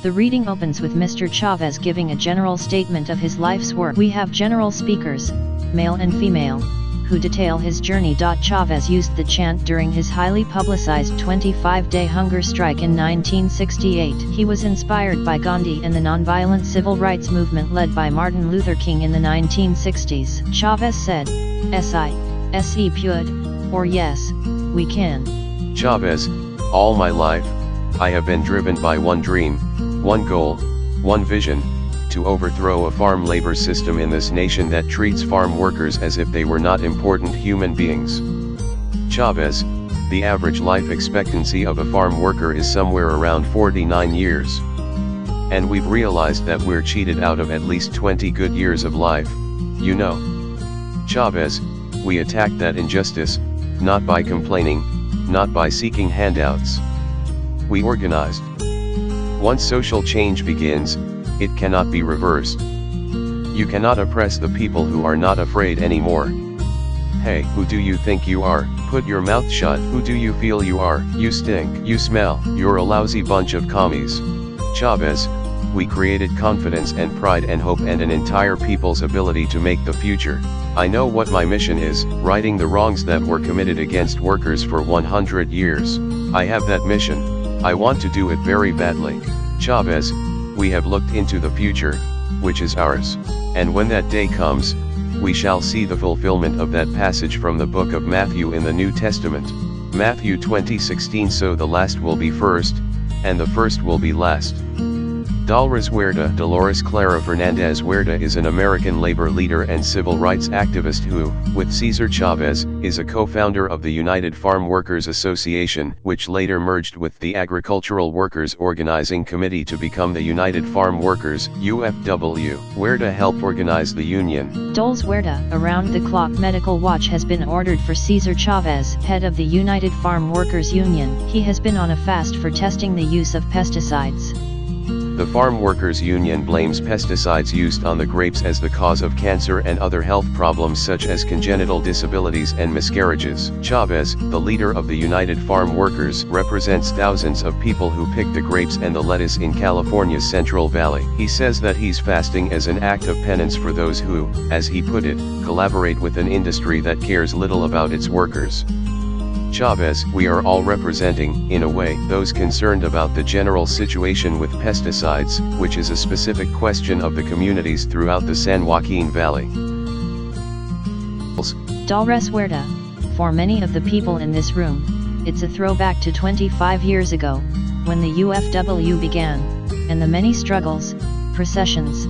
The reading opens with Mr. Chavez giving a general statement of his life's work. We have general speakers, male and female, who detail his journey. Chavez used the chant during his highly publicized 25-day hunger strike in 1968. He was inspired by Gandhi and the nonviolent civil rights movement led by Martin Luther King in the 1960s. Chavez said, "Se pud, or yes, we can." Chavez, all my life, I have been driven by one dream, one goal, one vision, to overthrow a farm labor system in this nation that treats farm workers as if they were not important human beings. Chavez, the average life expectancy of a farm worker is somewhere around 49 years. And we've realized that we're cheated out of at least 20 good years of life, you know. Chavez, we attacked that injustice, not by complaining, not by seeking handouts. We organized. Once social change begins, it cannot be reversed. You cannot oppress the people who are not afraid anymore. Hey, who do you think you are? Put your mouth shut. Who do you feel you are? You stink. You smell. You're a lousy bunch of commies. Chavez, we created confidence and pride and hope and an entire people's ability to make the future. I know what my mission is, righting the wrongs that were committed against workers for 100 years. I have that mission. I want to do it very badly. Chavez, we have looked into the future, which is ours, and when that day comes, we shall see the fulfillment of that passage from the book of Matthew in the New Testament. Matthew 20:16. So the last will be first, and the first will be last. Dolores Clara Fernandez Huerta is an American labor leader and civil rights activist who, with Cesar Chavez, is a co-founder of the United Farm Workers Association, which later merged with the Agricultural Workers Organizing Committee to become the United Farm Workers, UFW. Huerta helped organize the union. Dolores Huerta, around-the-clock medical watch has been ordered for Cesar Chavez, head of the United Farm Workers Union. He has been on a fast for testing the use of pesticides. The Farm Workers Union blames pesticides used on the grapes as the cause of cancer and other health problems such as congenital disabilities and miscarriages. Chavez, the leader of the United Farm Workers, represents thousands of people who pick the grapes and the lettuce in California's Central Valley. He says that he's fasting as an act of penance for those who, as he put it, collaborate with an industry that cares little about its workers. Chavez, we are all representing, in a way, those concerned about the general situation with pesticides, which is a specific question of the communities throughout the San Joaquin Valley. Dolores Huerta, for many of the people in this room, it's a throwback to 25 years ago, when the UFW began, and the many struggles, processions,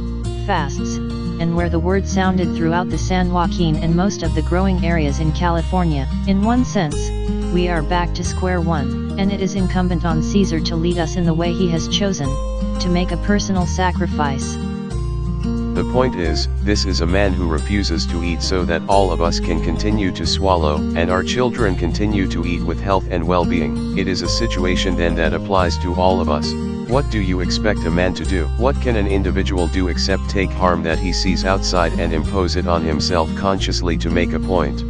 fasts, and where the word sounded throughout the San Joaquin and most of the growing areas in California. In one sense, we are back to square one, and it is incumbent on Cesar to lead us in the way he has chosen, to make a personal sacrifice. The point is, this is a man who refuses to eat so that all of us can continue to swallow, and our children continue to eat with health and well-being. It is a situation then that applies to all of us. What do you expect a man to do? What can an individual do except take harm that he sees outside and impose it on himself consciously to make a point?